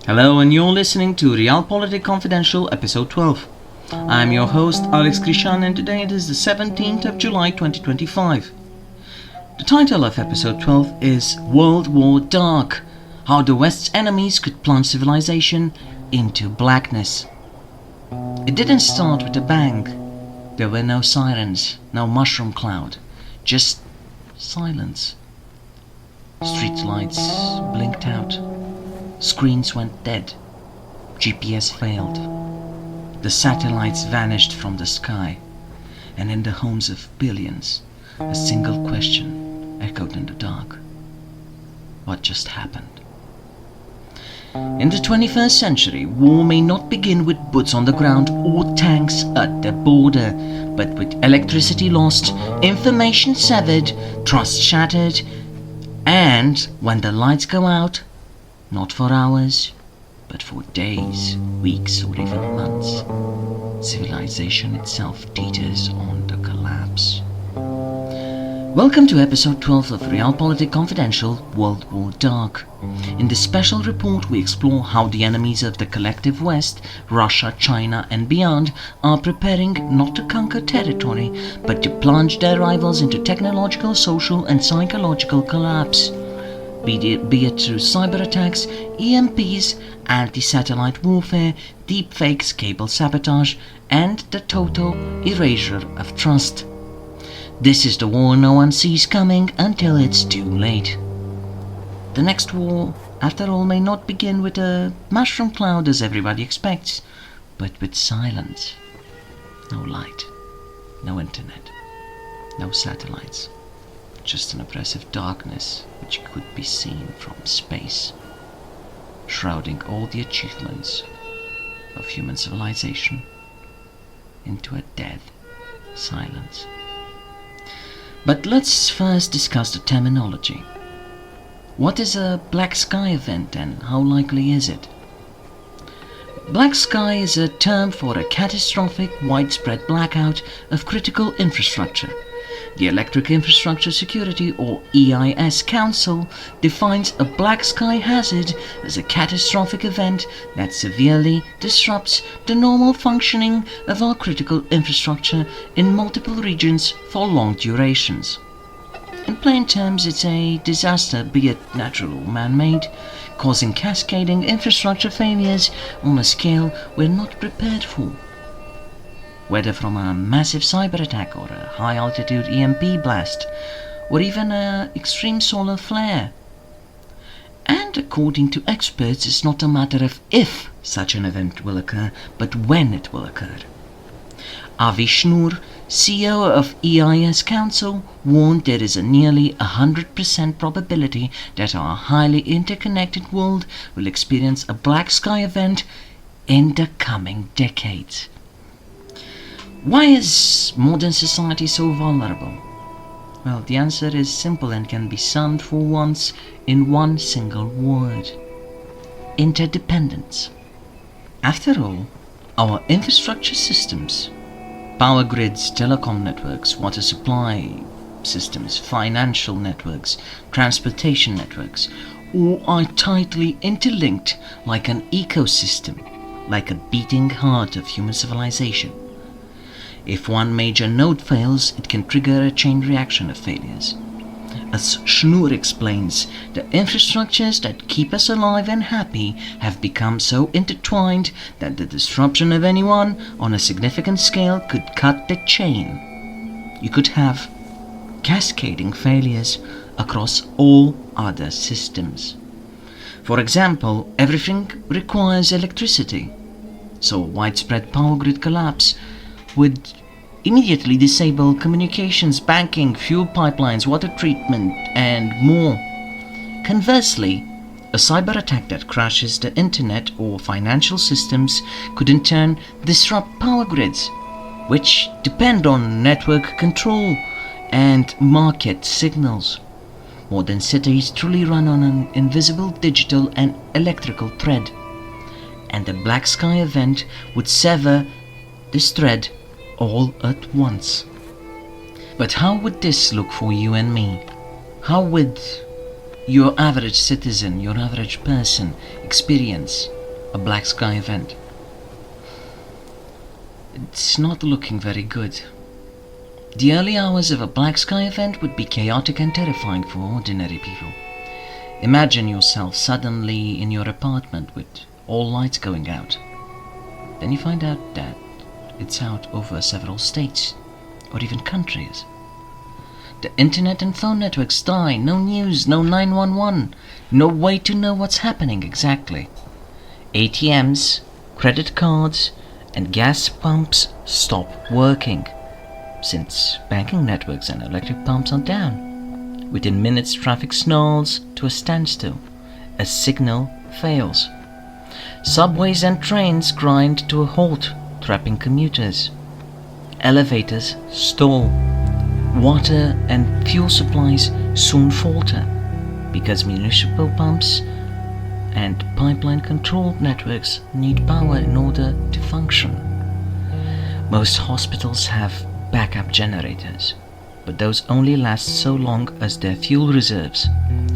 Hello, and you're listening to Realpolitik Confidential, episode 12. I'm your host, Alex Krishan, and today it is the 17th of July 2025. The title of episode 12 is World War Dark: How the West's Enemies Could Plunge Civilization into Blackness. It didn't start with a bang. There were no sirens, no mushroom cloud, just silence. Streetlights blinked out. Screens went dead. GPS failed. The satellites vanished from the sky. And in the homes of billions, a single question echoed in the dark. What just happened? In the 21st century, war may not begin with boots on the ground or tanks at the border, but with electricity lost, information severed, trust shattered, and when the lights go out, not for hours, but for days, weeks, or even months, civilization itself teeters on the collapse. Welcome to episode 12 of Realpolitik Confidential, World War Dark. In this special report, we explore how the enemies of the collective West, Russia, China, and beyond, are preparing not to conquer territory, but to plunge their rivals into technological, social, and psychological collapse. Be it through cyber attacks, EMPs, anti-satellite warfare, deepfakes, cable sabotage, and the total erasure of trust. This is the war no one sees coming until it's too late. The next war, after all, may not begin with a mushroom cloud as everybody expects, but with silence. No light, no internet, no satellites. Just an oppressive darkness which could be seen from space, shrouding all the achievements of human civilization into a dead silence. But let's first discuss the terminology. What is a black sky event and how likely is it? Black sky is a term for a catastrophic, widespread blackout of critical infrastructure. The Electric Infrastructure Security, or EIS Council, defines a black sky hazard as a catastrophic event that severely disrupts the normal functioning of our critical infrastructure in multiple regions for long durations. In plain terms, it's a disaster, be it natural or man-made, causing cascading infrastructure failures on a scale we're not prepared for. Whether from a massive cyber attack or a high-altitude EMP blast, or even an extreme solar flare. And according to experts, it's not a matter of if such an event will occur, but when it will occur. Avi Schnur, CEO of EIS Council, warned there is a nearly 100% probability that our highly interconnected world will experience a black sky event in the coming decades. Why is modern society so vulnerable? Well, the answer is simple and can be summed for once in one single word: interdependence. After all, our infrastructure systems, power grids, telecom networks, water supply systems, financial networks, transportation networks, all are tightly interlinked like an ecosystem, like a beating heart of human civilization. If one major node fails, it can trigger a chain reaction of failures. As Schnur explains, the infrastructures that keep us alive and happy have become so intertwined that the disruption of any one on a significant scale could cut the chain. You could have cascading failures across all other systems. For example, everything requires electricity, so widespread power grid collapse would immediately disable communications, banking, fuel pipelines, water treatment, and more. Conversely, a cyber attack that crashes the internet or financial systems could in turn disrupt power grids, which depend on network control and market signals. Modern cities truly run on an invisible digital and electrical thread, and a black sky event would sever this thread all at once. But how would this look for you and me? How would your average citizen, your average person experience a black sky event. It's not looking very good. The early hours of a black sky event would be chaotic and terrifying for ordinary people. Imagine yourself suddenly in your apartment with all lights going out. Then you find out that it's out over several states or even countries. The internet and phone networks die, no news, no 911, no way to know what's happening exactly. ATMs, credit cards, and gas pumps stop working, since banking networks and electric pumps are down. Within minutes, traffic snarls to a standstill. A signal fails. Subways and trains grind to a halt, trapping commuters. Elevators stall. Water and fuel supplies soon falter, because municipal pumps and pipeline-controlled networks need power in order to function. Most hospitals have backup generators, but those only last so long as their fuel reserves,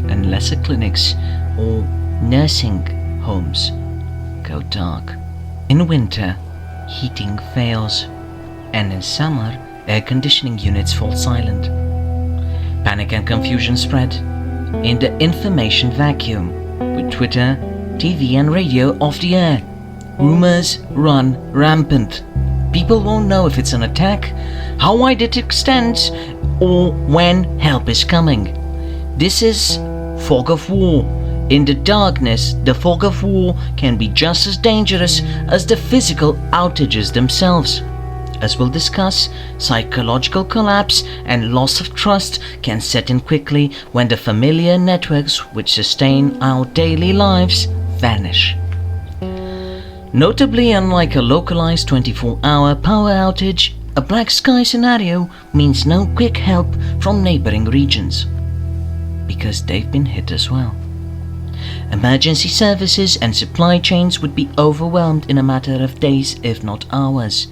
and lesser clinics or nursing homes go dark. In winter, heating fails, and in summer, air conditioning units fall silent. Panic and confusion spread in the information vacuum, with Twitter, TV and radio off the air. Rumors run rampant. People won't know if it's an attack, how wide it extends, or when help is coming. This is fog of war. In the darkness, the fog of war can be just as dangerous as the physical outages themselves. As we'll discuss, psychological collapse and loss of trust can set in quickly when the familiar networks which sustain our daily lives vanish. Notably, unlike a localized 24-hour power outage, a black sky scenario means no quick help from neighboring regions, because they've been hit as well. Emergency services and supply chains would be overwhelmed in a matter of days, if not hours.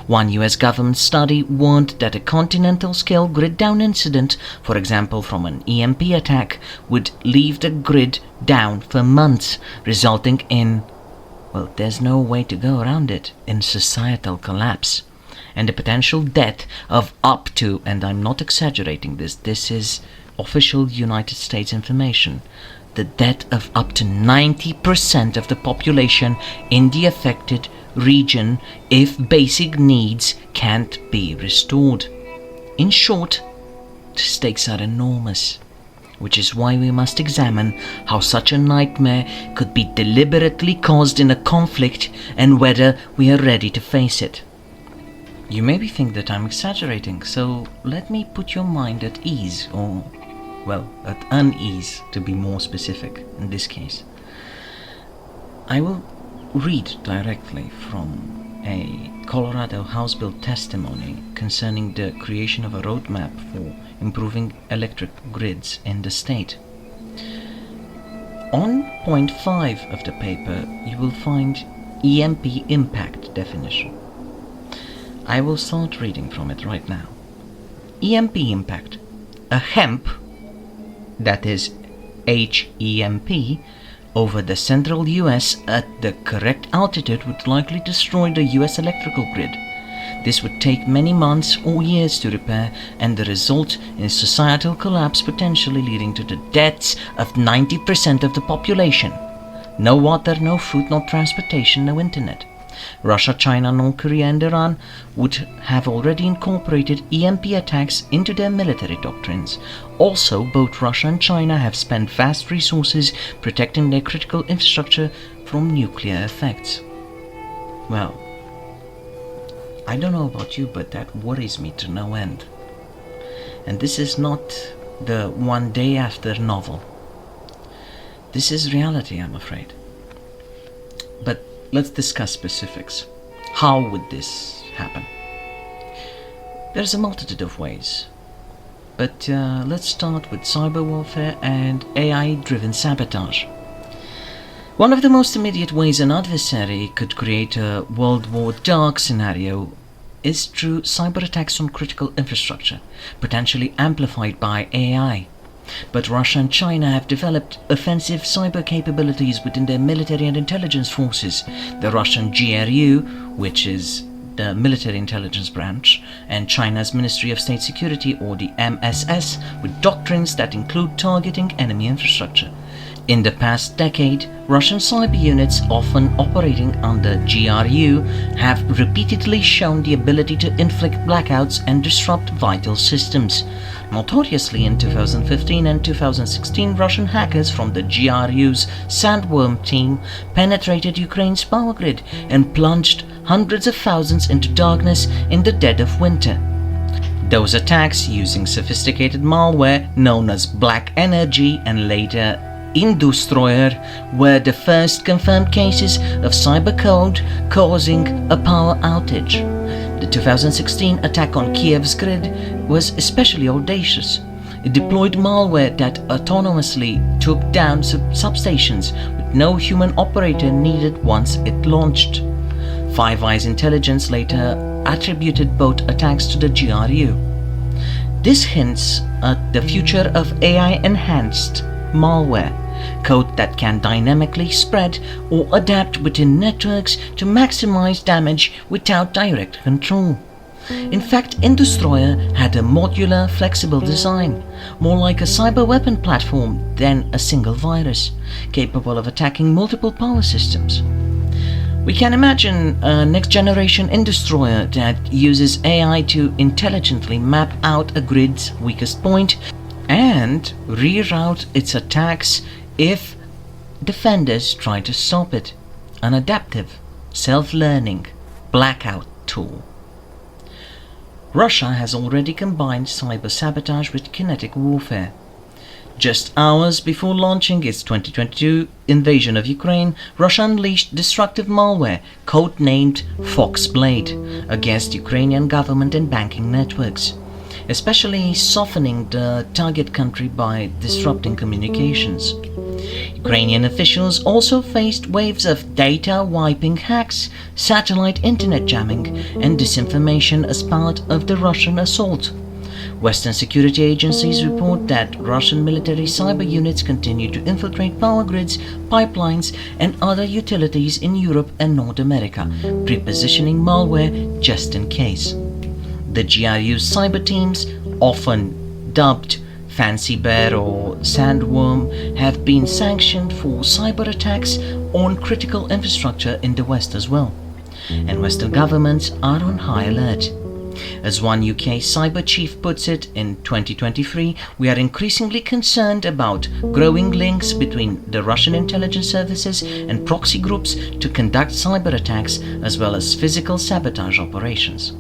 One US government study warned that a continental-scale grid-down incident, for example from an EMP attack, would leave the grid down for months, resulting in, well, there's no way to go around it, in societal collapse, and the potential death of up to, and I'm not exaggerating this is official United States information, the death of up to 90% of the population in the affected region if basic needs can't be restored. In short, the stakes are enormous, which is why we must examine how such a nightmare could be deliberately caused in a conflict and whether we are ready to face it. You maybe think that I'm exaggerating, so let me put your mind at ease, or, well, at unease to be more specific in this case. I will read directly from a Colorado House Bill testimony concerning the creation of a roadmap for improving electric grids in the state. On point 5 of the paper, you will find EMP impact definition. I will start reading from it right now. EMP impact. A hemp, that is HEMP, over the central US at the correct altitude would likely destroy the US electrical grid. This would take many months or years to repair, and the result is societal collapse, potentially leading to the deaths of 90% of the population. No water, no food, no transportation, no internet. Russia, China, North Korea and Iran would have already incorporated EMP attacks into their military doctrines. Also, both Russia and China have spent vast resources protecting their critical infrastructure from nuclear effects. Well, I don't know about you, but that worries me to no end. And this is not the one day after novel. This is reality, I'm afraid. But let's discuss specifics. How would this happen? There's a multitude of ways. But let's start with cyberwarfare and AI-driven sabotage. One of the most immediate ways an adversary could create a World War Dark scenario is through cyber attacks on critical infrastructure, potentially amplified by AI. But Russia and China have developed offensive cyber capabilities within their military and intelligence forces. The Russian GRU, which is the military intelligence branch, and China's Ministry of State Security, or the MSS, with doctrines that include targeting enemy infrastructure. In the past decade, Russian cyber units, often operating under GRU, have repeatedly shown the ability to inflict blackouts and disrupt vital systems. Notoriously, in 2015 and 2016, Russian hackers from the GRU's Sandworm team penetrated Ukraine's power grid and plunged hundreds of thousands into darkness in the dead of winter. Those attacks, using sophisticated malware known as Black Energy and later Industroyer, were the first confirmed cases of cybercode causing a power outage. The 2016 attack on Kiev's grid was especially audacious. It deployed malware that autonomously took down substations with no human operator needed once it launched. Five Eyes Intelligence later attributed both attacks to the GRU. This hints at the future of AI-enhanced malware, code that can dynamically spread or adapt within networks to maximize damage without direct control. In fact, Industroyer had a modular, flexible design, more like a cyber weapon platform than a single virus, capable of attacking multiple power systems. We can imagine a next-generation Industroyer that uses AI to intelligently map out a grid's weakest point and reroute its attacks if defenders try to stop it. An adaptive, self-learning blackout tool. Russia has already combined cyber sabotage with kinetic warfare. Just hours before launching its 2022 invasion of Ukraine, Russia unleashed destructive malware codenamed Foxblade against Ukrainian government and banking networks, especially softening the target country by disrupting communications. Ukrainian officials also faced waves of data wiping hacks, satellite internet jamming, and disinformation as part of the Russian assault. Western security agencies report that Russian military cyber units continue to infiltrate power grids, pipelines, and other utilities in Europe and North America, pre-positioning malware just in case. The GRU's cyber teams, often dubbed Fancy Bear or Sandworm, have been sanctioned for cyber attacks on critical infrastructure in the West as well, and Western governments are on high alert. As one UK cyber chief puts it in 2023, we are increasingly concerned about growing links between the Russian intelligence services and proxy groups to conduct cyber attacks as well as physical sabotage operations.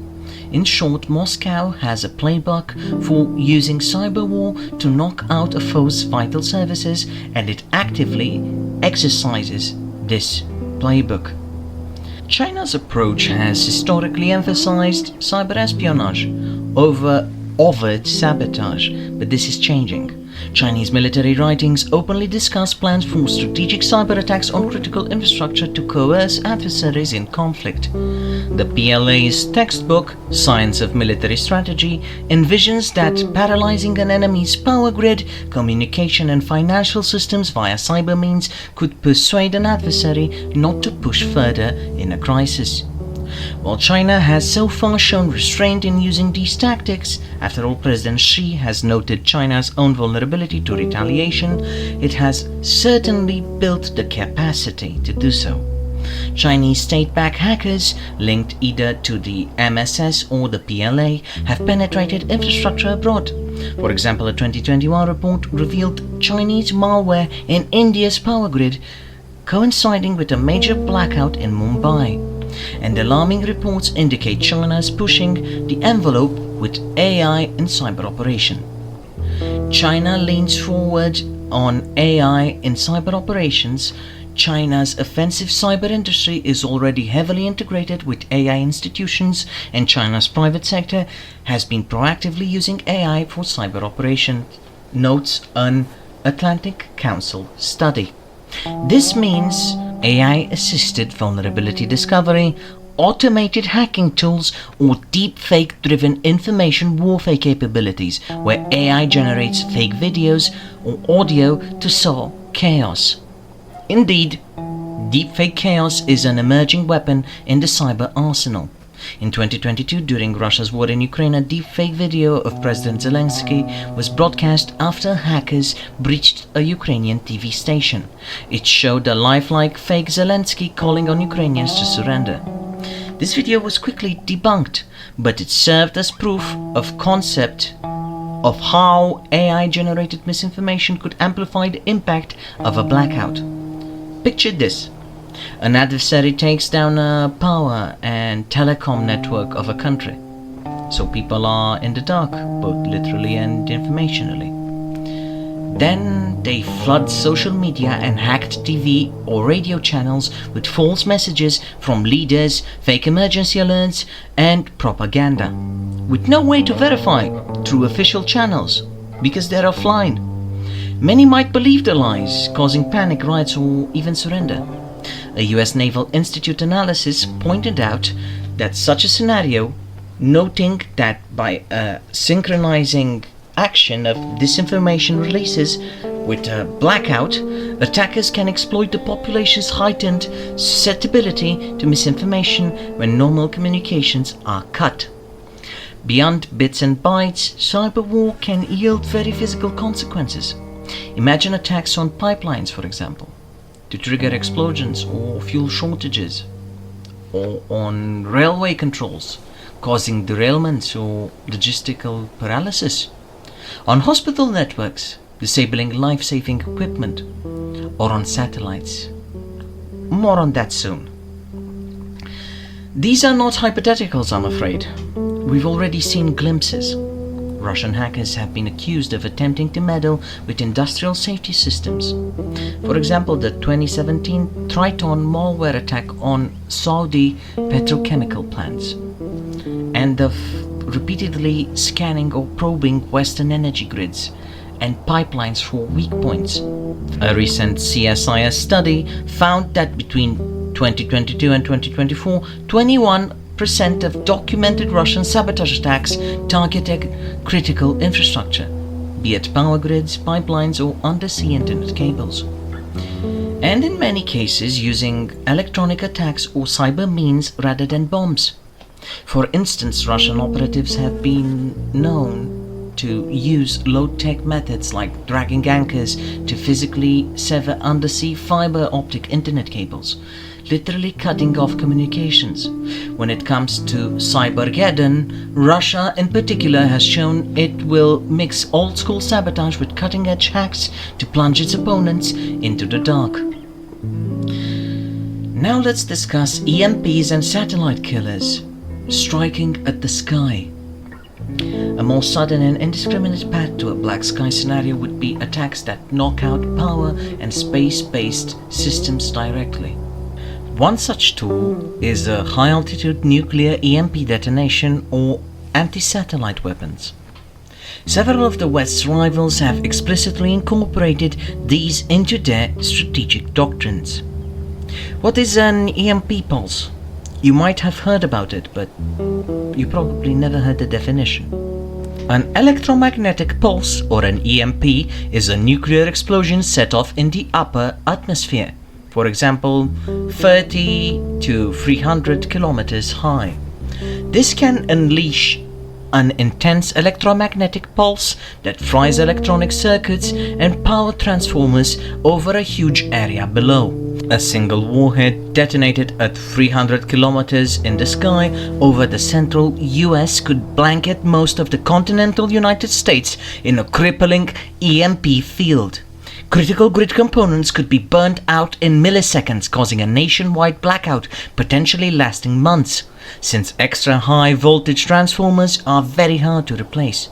In short, Moscow has a playbook for using cyber war to knock out a foe's vital services, and it actively exercises this playbook. China's approach has historically emphasized cyber espionage over overt sabotage, but this is changing. Chinese military writings openly discuss plans for strategic cyber attacks on critical infrastructure to coerce adversaries in conflict. The PLA's textbook, Science of Military Strategy, envisions that paralyzing an enemy's power grid, communication and financial systems via cyber means could persuade an adversary not to push further in a crisis. While China has so far shown restraint in using these tactics, after all, President Xi has noted China's own vulnerability to retaliation, it has certainly built the capacity to do so. Chinese state-backed hackers, linked either to the MSS or the PLA, have penetrated infrastructure abroad. For example, a 2021 report revealed Chinese malware in India's power grid, coinciding with a major blackout in Mumbai. And alarming reports indicate China is pushing the envelope with AI in cyber operation. China leans forward on AI in cyber operations. China's offensive cyber industry is already heavily integrated with AI institutions, and China's private sector has been proactively using AI for cyber operations, notes an Atlantic Council study. This means AI-assisted vulnerability discovery, automated hacking tools or deepfake-driven information warfare capabilities, where AI generates fake videos or audio to sow chaos. Indeed, deepfake chaos is an emerging weapon in the cyber arsenal. In 2022, during Russia's war in Ukraine, a deepfake video of President Zelensky was broadcast after hackers breached a Ukrainian TV station. It showed a lifelike fake Zelensky calling on Ukrainians to surrender. This video was quickly debunked, but it served as proof of concept of how AI-generated misinformation could amplify the impact of a blackout. Picture this. An adversary takes down a power and telecom network of a country. So people are in the dark, both literally and informationally. Then they flood social media and hacked TV or radio channels with false messages from leaders, fake emergency alerts, and propaganda, with no way to verify through official channels, because they're offline. Many might believe the lies, causing panic, riots, or even surrender. A US Naval Institute analysis pointed out that such a scenario, noting that by synchronizing action of disinformation releases with a blackout, attackers can exploit the population's heightened susceptibility to misinformation when normal communications are cut. Beyond bits and bytes, cyber war can yield very physical consequences. Imagine attacks on pipelines, for example, to trigger explosions or fuel shortages, or on railway controls, causing derailments or logistical paralysis, on hospital networks, disabling life-saving equipment, or on satellites. More on that soon. These are not hypotheticals, I'm afraid. We've already seen glimpses. Russian hackers have been accused of attempting to meddle with industrial safety systems. For example, the 2017 Triton malware attack on Saudi petrochemical plants, and of repeatedly scanning or probing Western energy grids and pipelines for weak points. A recent CSIS study found that between 2022 and 2024, 21% of documented Russian sabotage attacks targeted critical infrastructure, be it power grids, pipelines, or undersea internet cables. And in many cases using electronic attacks or cyber means rather than bombs. For instance, Russian operatives have been known to use low-tech methods like dragging anchors to physically sever undersea fiber optic internet cables, literally cutting off communications. When it comes to Cybergeddon, Russia in particular has shown it will mix old-school sabotage with cutting-edge hacks to plunge its opponents into the dark. Now let's discuss EMPs and satellite killers striking at the sky. A more sudden and indiscriminate path to a black sky scenario would be attacks that knock out power and space-based systems directly. One such tool is a high-altitude nuclear EMP detonation or anti-satellite weapons. Several of the West's rivals have explicitly incorporated these into their strategic doctrines. What is an EMP pulse? You might have heard about it, but you probably never heard the definition. An electromagnetic pulse, or an EMP, is a nuclear explosion set off in the upper atmosphere, for example 30 to 300 kilometers high. This can unleash an intense electromagnetic pulse that fries electronic circuits and power transformers over a huge area below. A single warhead detonated at 300 kilometers in the sky over the central US could blanket most of the continental United States in a crippling EMP field. Critical grid components could be burnt out in milliseconds, causing a nationwide blackout, potentially lasting months, since extra high voltage transformers are very hard to replace.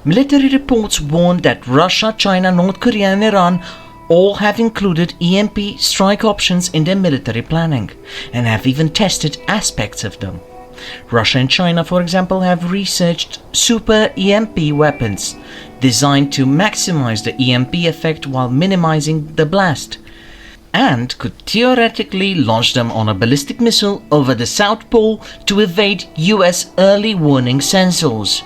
Military reports warn that Russia, China, North Korea and Iran all have included EMP strike options in their military planning, and have even tested aspects of them. Russia and China, for example, have researched super EMP weapons designed to maximize the EMP effect while minimizing the blast. and could theoretically launch them on a ballistic missile over the South Pole to evade US early warning sensors.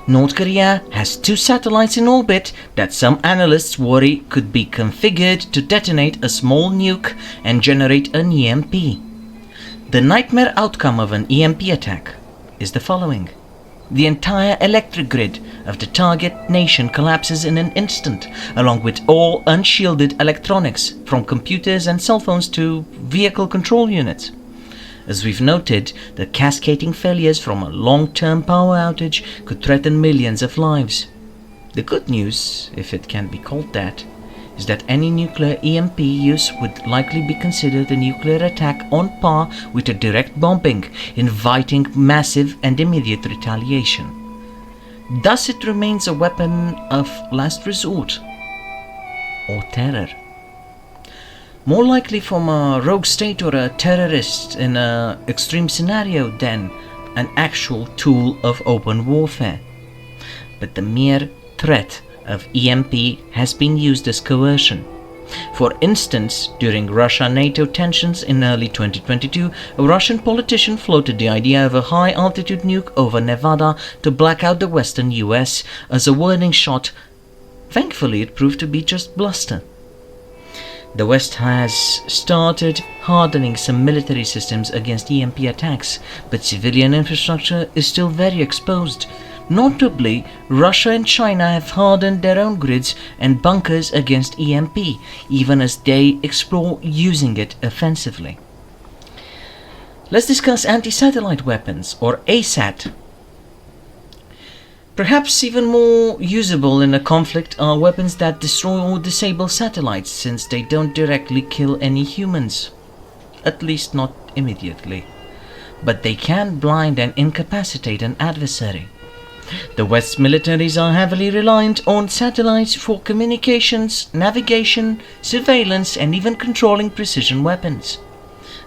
North Korea has 2 satellites in orbit that some analysts worry could be configured to detonate a small nuke and generate an EMP. The nightmare outcome of an EMP attack is the following. The entire electric grid of the target nation collapses in an instant, along with all unshielded electronics, from computers and cell phones to vehicle control units. As we've noted, the cascading failures from a long-term power outage could threaten millions of lives. The good news, if it can be called that, is that any nuclear EMP use would likely be considered a nuclear attack on par with a direct bombing, inviting massive and immediate retaliation. Thus it remains a weapon of last resort, or terror. More likely from a rogue state or a terrorist in an extreme scenario than an actual tool of open warfare. But the mere threat of EMP has been used as coercion. For instance, during Russia-NATO tensions in early 2022, a Russian politician floated the idea of a high-altitude nuke over Nevada to black out the western US as a warning shot. Thankfully, it proved to be just bluster. The West has started hardening some military systems against EMP attacks, but civilian infrastructure is still very exposed. Notably, Russia and China have hardened their own grids and bunkers against EMP, even as they explore using it offensively. Let's discuss anti-satellite weapons, or ASAT. Perhaps even more usable in a conflict are weapons that destroy or disable satellites, since they don't directly kill any humans. At least not immediately. But they can blind and incapacitate an adversary. The West's militaries are heavily reliant on satellites for communications, navigation, surveillance, and even controlling precision weapons.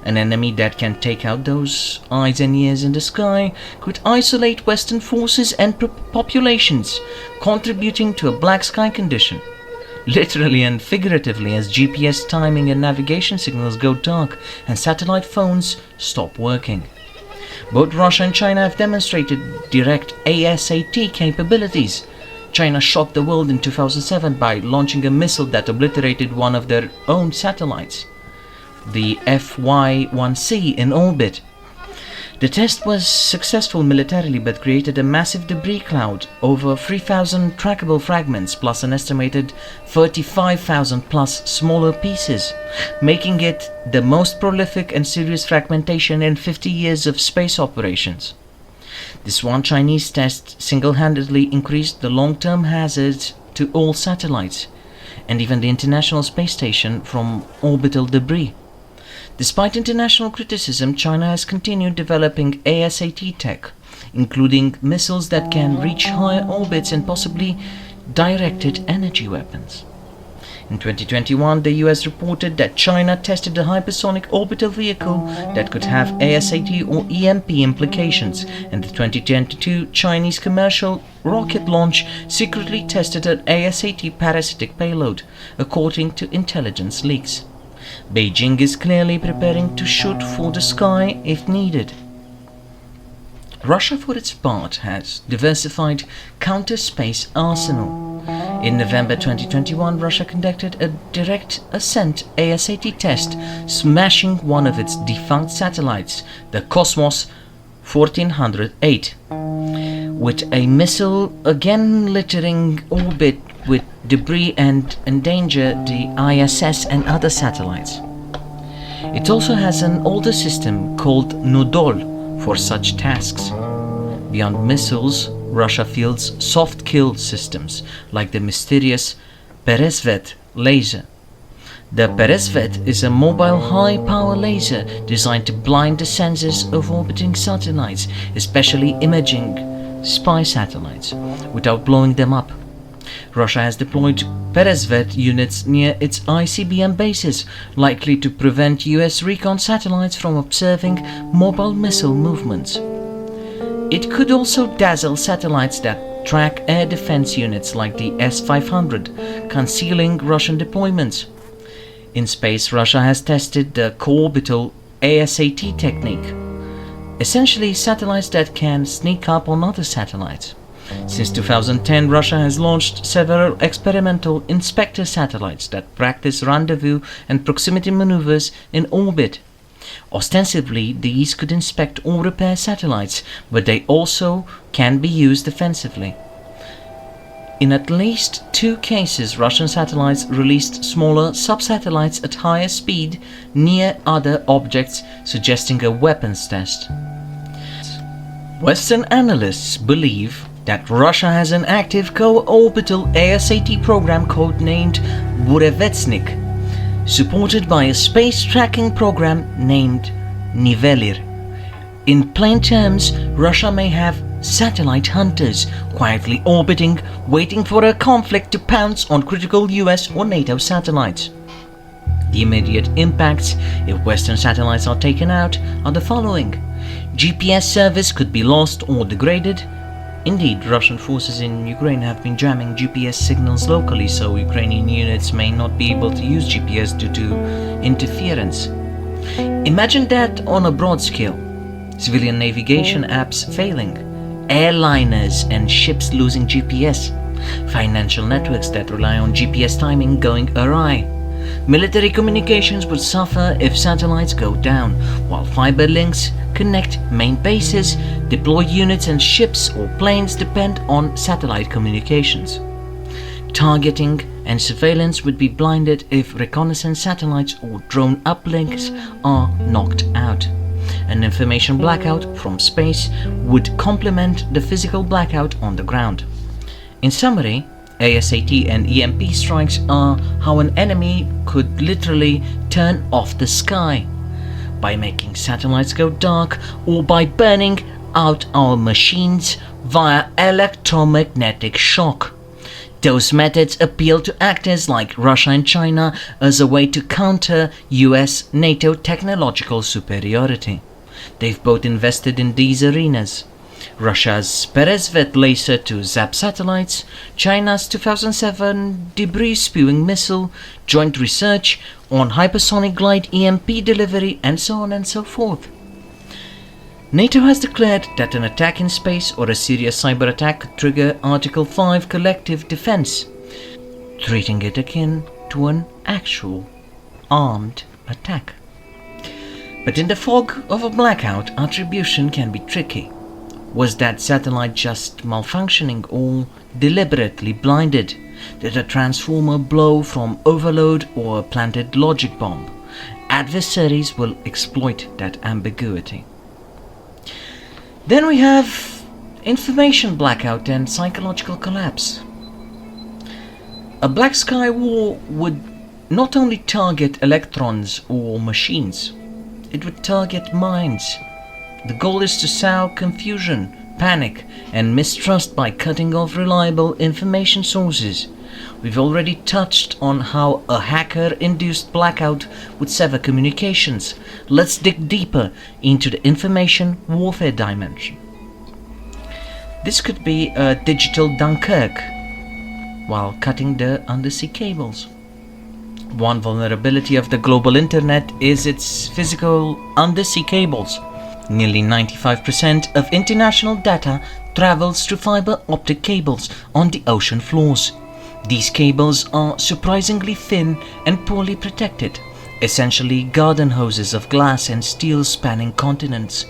An enemy that can take out those eyes and ears in the sky could isolate Western forces and populations, contributing to a black sky condition. Literally and figuratively, as GPS timing and navigation signals go dark and satellite phones stop working. Both Russia and China have demonstrated direct ASAT capabilities. China shocked the world in 2007 by launching a missile that obliterated one of their own satellites, the FY-1C in orbit. The test was successful militarily but created a massive debris cloud, over 3,000 trackable fragments plus an estimated 35,000 plus smaller pieces, making it the most prolific and serious fragmentation in 50 years of space operations. This one Chinese test single-handedly increased the long-term hazards to all satellites, and even the International Space Station, from orbital debris. Despite international criticism, China has continued developing ASAT tech, including missiles that can reach higher orbits and possibly directed energy weapons. In 2021, the US reported that China tested a hypersonic orbital vehicle that could have ASAT or EMP implications, and the 2022 Chinese commercial rocket launch secretly tested an ASAT parasitic payload, according to intelligence leaks. Beijing is clearly preparing to shoot for the sky if needed. Russia, for its part, has diversified counter-space arsenal. In November 2021, Russia conducted a direct ascent ASAT test, smashing one of its defunct satellites, the Cosmos 1408, with a missile again littering orbit with debris and endanger the ISS and other satellites. It also has an older system called Nodol for such tasks. Beyond missiles, Russia fields soft kill systems like the mysterious Peresvet laser. The Peresvet is a mobile high-power laser designed to blind the sensors of orbiting satellites, especially imaging spy satellites, without blowing them up. Russia has deployed Peresvet units near its ICBM bases, likely to prevent US recon satellites from observing mobile missile movements. It could also dazzle satellites that track air defense units like the S-500, concealing Russian deployments. In space, Russia has tested the co-orbital ASAT technique, essentially satellites that can sneak up on other satellites. Since 2010, Russia has launched several experimental inspector satellites that practice rendezvous and proximity maneuvers in orbit. Ostensibly, these could inspect or repair satellites, but they also can be used defensively. In at least 2 cases, Russian satellites released smaller sub-satellites at higher speed near other objects, suggesting a weapons test. Western analysts believe that Russia has an active co-orbital ASAT program codenamed Burevestnik, supported by a space tracking program named Nivelir. In plain terms, Russia may have satellite hunters quietly orbiting, waiting for a conflict to pounce on critical US or NATO satellites. The immediate impacts, if Western satellites are taken out, are the following. GPS service could be lost or degraded. Indeed, Russian forces in Ukraine have been jamming GPS signals locally, so Ukrainian units may not be able to use GPS due to interference. Imagine that on a broad scale. Civilian navigation apps failing, airliners and ships losing GPS, financial networks that rely on GPS timing going awry. Military communications would suffer if satellites go down, while fiber links connect main bases. Deployed units and ships or planes depend on satellite communications. Targeting and surveillance would be blinded if reconnaissance satellites or drone uplinks are knocked out. An information blackout from space would complement the physical blackout on the ground. In summary, ASAT and EMP strikes are how an enemy could literally turn off the sky, by making satellites go dark or by burning out our machines via electromagnetic shock. Those methods appeal to actors like Russia and China as a way to counter US-NATO technological superiority. They've both invested in these arenas. Russia's Peresvet laser to zap satellites, China's 2007 debris-spewing missile, joint research on hypersonic glide EMP delivery, and so on and so forth. NATO has declared that an attack in space or a serious cyber attack could trigger Article 5 collective defense, treating it akin to an actual armed attack. But in the fog of a blackout, attribution can be tricky. Was that satellite just malfunctioning or deliberately blinded? Did a transformer blow from overload or a planted logic bomb? Adversaries will exploit that ambiguity. Then we have information blackout and psychological collapse. A black sky war would not only target electrons or machines, it would target minds. The goal is to sow confusion, panic, and mistrust by cutting off reliable information sources. We've already touched on how a hacker-induced blackout would sever communications. Let's dig deeper into the information warfare dimension. This could be a digital Dunkirk while cutting the undersea cables. One vulnerability of the global internet is its physical undersea cables. Nearly 95% of international data travels through fiber optic cables on the ocean floors. These cables are surprisingly thin and poorly protected, essentially garden hoses of glass and steel spanning continents.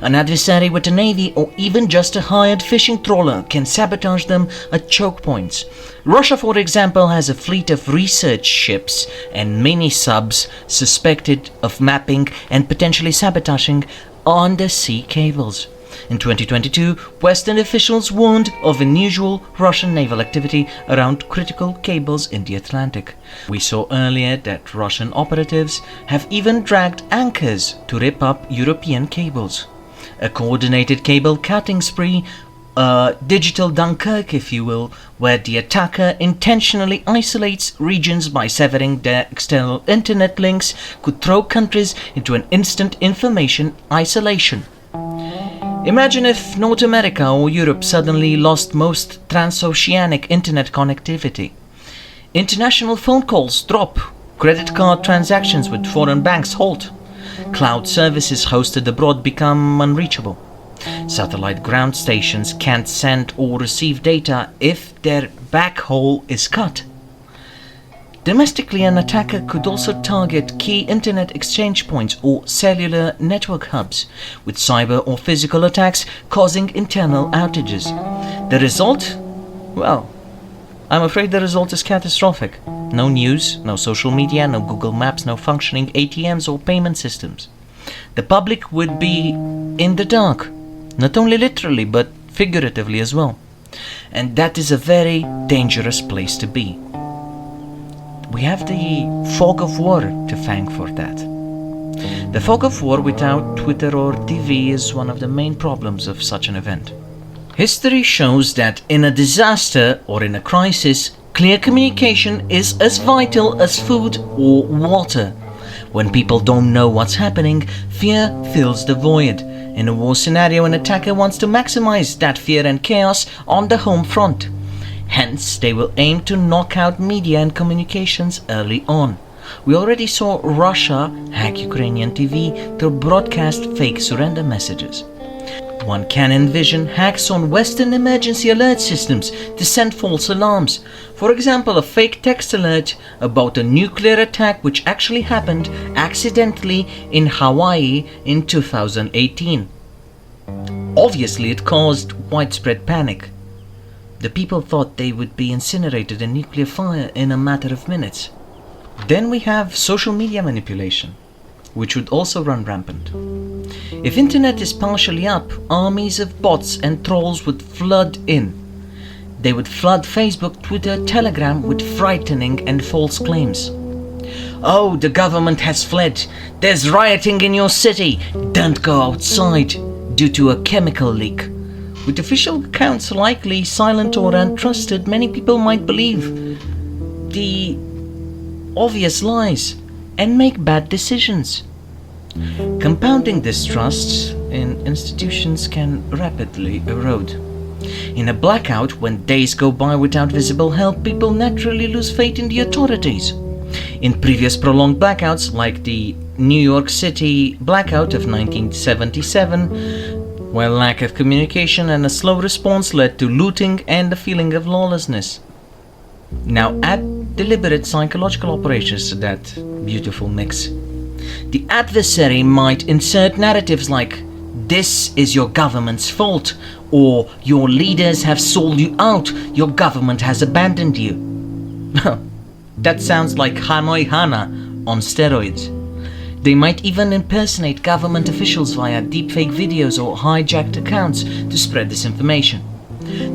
An adversary with a navy or even just a hired fishing trawler can sabotage them at choke points. Russia, for example, has a fleet of research ships and mini-subs suspected of mapping and potentially sabotaging undersea cables. In 2022, Western officials warned of unusual Russian naval activity around critical cables in the Atlantic. We saw earlier that Russian operatives have even dragged anchors to rip up European cables. A coordinated cable cutting spree, a digital Dunkirk if you will, where the attacker intentionally isolates regions by severing their external internet links, could throw countries into an instant information isolation. Imagine if North America or Europe suddenly lost most transoceanic internet connectivity. International phone calls drop Credit card transactions with foreign banks halt. Cloud services hosted abroad become unreachable. Satellite ground stations can't send or receive data if their backhaul is cut. Domestically, an attacker could also target key internet exchange points or cellular network hubs, with cyber or physical attacks causing internal outages. The result? Well, I'm afraid the result is catastrophic. No news, no social media, no Google Maps, no functioning ATMs or payment systems. The public would be in the dark, not only literally but figuratively as well. And that is a very dangerous place to be. We have the fog of war to thank for that. The fog of war without Twitter or TV is one of the main problems of such an event. History shows that in a disaster or in a crisis, clear communication is as vital as food or water. When people don't know what's happening, fear fills the void. In a war scenario, an attacker wants to maximize that fear and chaos on the home front. Hence, they will aim to knock out media and communications early on. We already saw Russia hack Ukrainian TV to broadcast fake surrender messages. One can envision hacks on Western emergency alert systems to send false alarms. For example, a fake text alert about a nuclear attack which actually happened accidentally in Hawaii in 2018. Obviously, it caused widespread panic. The people thought they would be incinerated in nuclear fire in a matter of minutes. Then we have social media manipulation, which would also run rampant. If internet is partially up, armies of bots and trolls would flood in. They would flood Facebook, Twitter, Telegram with frightening and false claims. Oh, the government has fled. There's rioting in your city. Don't go outside due to a chemical leak. With official accounts likely silent or untrusted, many people might believe the obvious lies and make bad decisions. Compounding distrust in institutions can rapidly erode. In a blackout, when days go by without visible help, people naturally lose faith in the authorities. In previous prolonged blackouts, like the New York City blackout of 1977, where lack of communication and a slow response led to looting and a feeling of lawlessness. Now add deliberate psychological operations to that beautiful mix. The adversary might insert narratives like, "This is your government's fault," or "Your leaders have sold you out, your government has abandoned you." That sounds like Hanoi Hana on steroids. They might even impersonate government officials via deepfake videos or hijacked accounts to spread disinformation.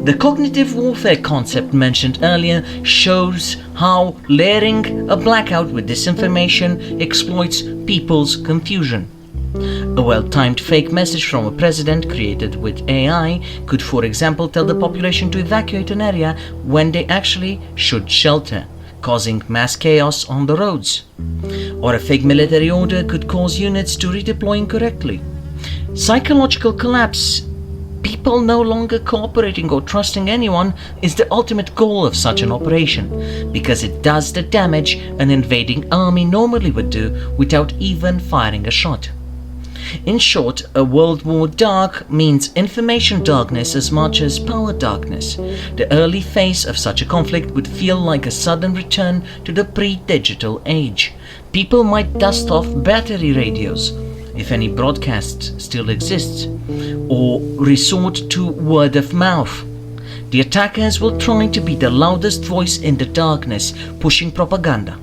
The cognitive warfare concept mentioned earlier shows how layering a blackout with disinformation exploits people's confusion. A well-timed fake message from a president created with AI could, for example, tell the population to evacuate an area when they actually should shelter, causing mass chaos on the roads. Or a fake military order could cause units to redeploy incorrectly. Psychological collapse, people no longer cooperating or trusting anyone, is the ultimate goal of such an operation, because it does the damage an invading army normally would do without even firing a shot. In short, a World War dark means information darkness as much as power darkness. The early phase of such a conflict would feel like a sudden return to the pre-digital age. People might dust off battery radios, if any broadcast still exists, or resort to word of mouth. The attackers will try to be the loudest voice in the darkness, pushing propaganda.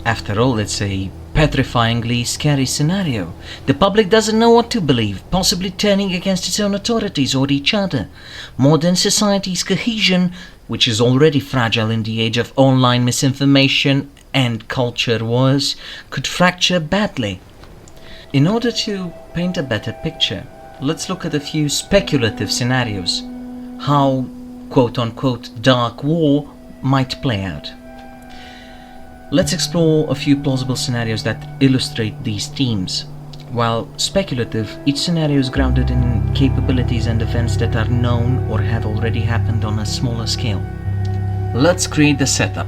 After all, it's a petrifyingly scary scenario. The public doesn't know what to believe, possibly turning against its own authorities or each other. Modern society's cohesion, which is already fragile in the age of online misinformation and culture wars, could fracture badly. In order to paint a better picture, let's look at a few speculative scenarios, how quote-unquote dark war might play out. Let's explore a few plausible scenarios that illustrate these themes. While speculative, each scenario is grounded in capabilities and events that are known or have already happened on a smaller scale. Let's create the setup.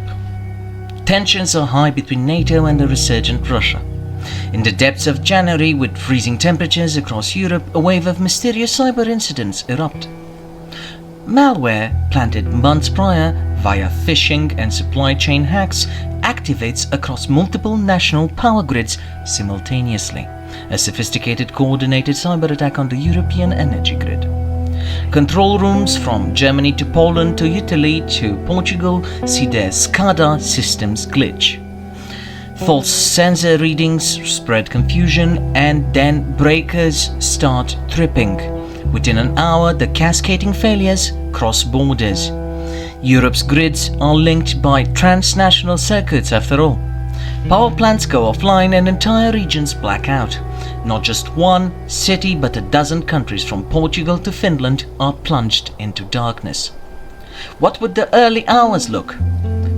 Tensions are high between NATO and the resurgent Russia. In the depths of January, with freezing temperatures across Europe, a wave of mysterious cyber incidents erupt. Malware, planted months prior via phishing and supply chain hacks, activates across multiple national power grids simultaneously. A sophisticated coordinated cyber attack on the European energy grid. Control rooms from Germany to Poland to Italy to Portugal see their SCADA systems glitch. False sensor readings spread confusion, and then breakers start tripping. Within an hour, the cascading failures cross borders. Europe's grids are linked by transnational circuits after all. Power plants go offline and entire regions black out. Not just one city but a dozen countries from Portugal to Finland are plunged into darkness. What would the early hours look?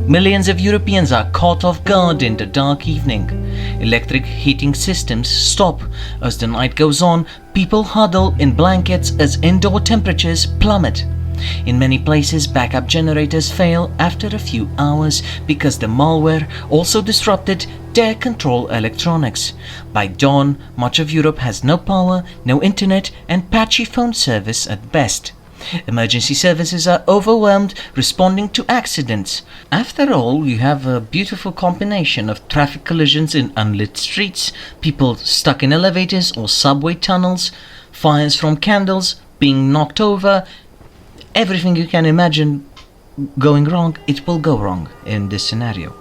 Millions of Europeans are caught off guard in the dark evening. Electric heating systems stop. As the night goes on, people huddle in blankets as indoor temperatures plummet. In many places, backup generators fail after a few hours because the malware also disrupted their control electronics. By dawn, much of Europe has no power, no internet, and patchy phone service at best. Emergency services are overwhelmed responding to accidents. After all, you have a beautiful combination of traffic collisions in unlit streets, people stuck in elevators or subway tunnels, fires from candles, being knocked over. Everything you can imagine going wrong, it will go wrong in this scenario.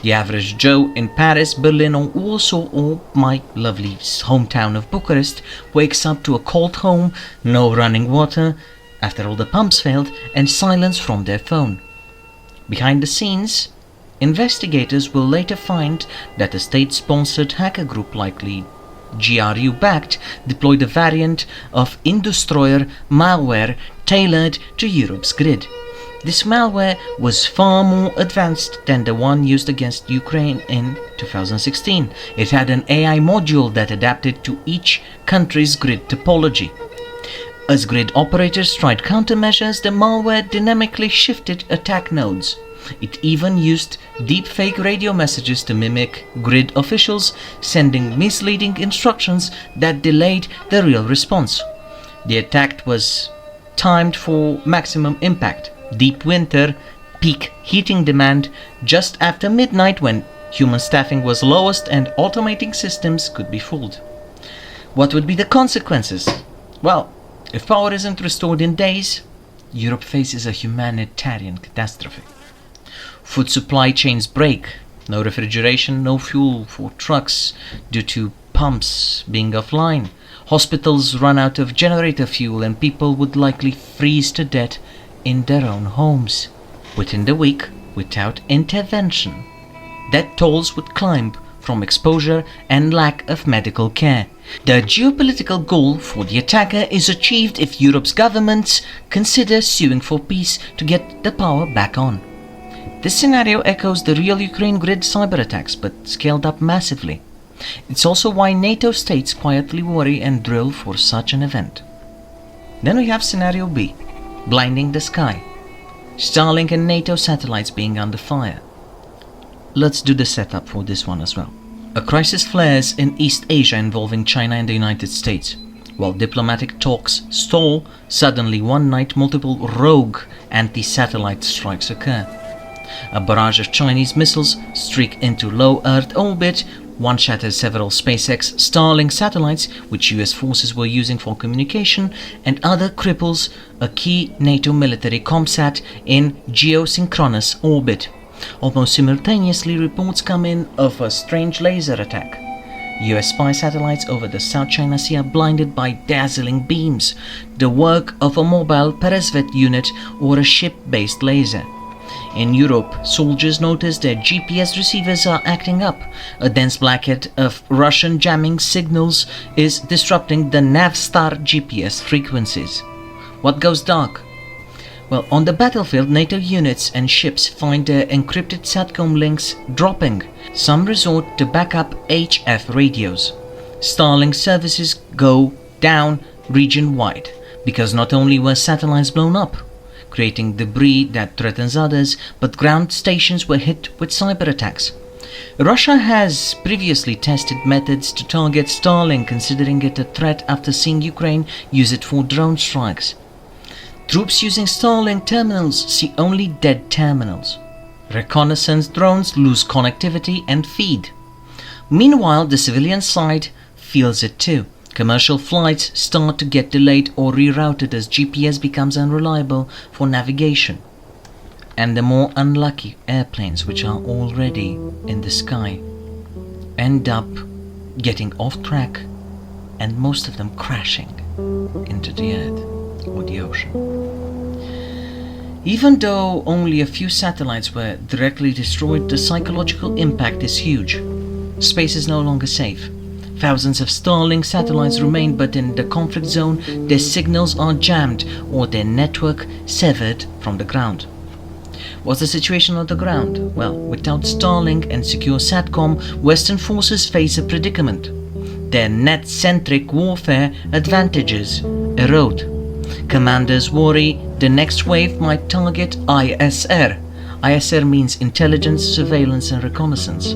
The average Joe in Paris, Berlin or Warsaw, or my lovely hometown of Bucharest, wakes up to a cold home, no running water, after all the pumps failed, and silence from their phone. Behind the scenes, investigators will later find that a state-sponsored hacker group, likely GRU-backed, deployed a variant of Industroyer malware tailored to Europe's grid. This malware was far more advanced than the one used against Ukraine in 2016. It had an AI module that adapted to each country's grid topology. As grid operators tried countermeasures, the malware dynamically shifted attack nodes. It even used deepfake radio messages to mimic grid officials, sending misleading instructions that delayed the real response. The attack was timed for maximum impact. Deep winter, peak heating demand, just after midnight when human staffing was lowest and automating systems could be fooled. What would be the consequences? Well, if power isn't restored in days, Europe faces a humanitarian catastrophe. Food supply chains break. No refrigeration, no fuel for trucks due to pumps being offline. Hospitals run out of generator fuel and people would likely freeze to death in their own homes. Within the week, without intervention, death tolls would climb from exposure and lack of medical care. The geopolitical goal for the attacker is achieved if Europe's governments consider suing for peace to get the power back on. This scenario echoes the real Ukraine grid cyber attacks, but scaled up massively. It's also why NATO states quietly worry and drill for such an event. Then we have scenario B, blinding the sky. Starlink and NATO satellites being under fire. Let's do the setup for this one as well. A crisis flares in East Asia involving China and the United States. While diplomatic talks stall, suddenly one night multiple rogue anti-satellite strikes occur. A barrage of Chinese missiles streak into low Earth orbit. One shatters several SpaceX Starlink satellites, which US forces were using for communication, and other cripples a key NATO military ComSat in geosynchronous orbit. Almost simultaneously, reports come in of a strange laser attack. US spy satellites over the South China Sea are blinded by dazzling beams, the work of a mobile peresvet unit or a ship-based laser. In Europe, soldiers notice their GPS receivers are acting up. A dense blanket of Russian jamming signals is disrupting the Navstar GPS frequencies. What goes dark? Well, on the battlefield, NATO units and ships find their encrypted SATCOM links dropping. Some resort to backup HF radios. Starlink services go down region-wide, because not only were satellites blown up, creating debris that threatens others, but ground stations were hit with cyber attacks. Russia has previously tested methods to target Starlink, considering it a threat after seeing Ukraine use it for drone strikes. Troops using Starlink terminals see only dead terminals. Reconnaissance drones lose connectivity and feed. Meanwhile, the civilian side feels it too. Commercial flights start to get delayed or rerouted as GPS becomes unreliable for navigation. And the more unlucky airplanes, which are already in the sky, end up getting off track and most of them crashing into the earth or the ocean. Even though only a few satellites were directly destroyed, the psychological impact is huge. Space is no longer safe. Thousands of Starlink satellites remain, but in the conflict zone, their signals are jammed or their network severed from the ground. What's the situation on the ground? Well, without Starlink and secure SATCOM, Western forces face a predicament. Their net-centric warfare advantages erode. Commanders worry the next wave might target ISR. ISR means intelligence, surveillance and reconnaissance.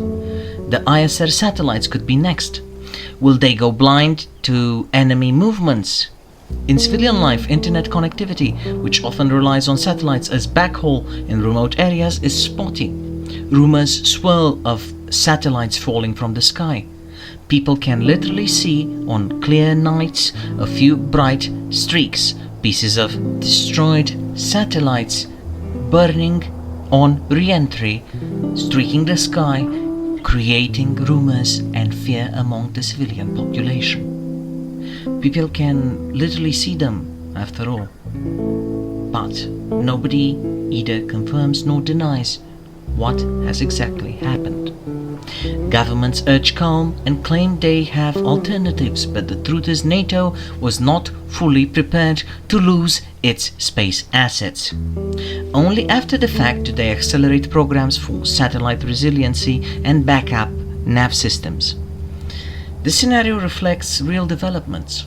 The ISR satellites could be next. Will they go blind to enemy movements? In civilian life, internet connectivity, which often relies on satellites as backhaul in remote areas, is spotty. Rumors swirl of satellites falling from the sky. People can literally see on clear nights a few bright streaks, pieces of destroyed satellites burning on re-entry, streaking the sky, creating rumors and fear among the civilian population. People can literally see them, after all. But nobody either confirms nor denies what has exactly happened. Governments urge calm and claim they have alternatives, but the truth is NATO was not fully prepared to lose its space assets. Only after the fact do they accelerate programs for satellite resiliency and backup nav systems. This scenario reflects real developments.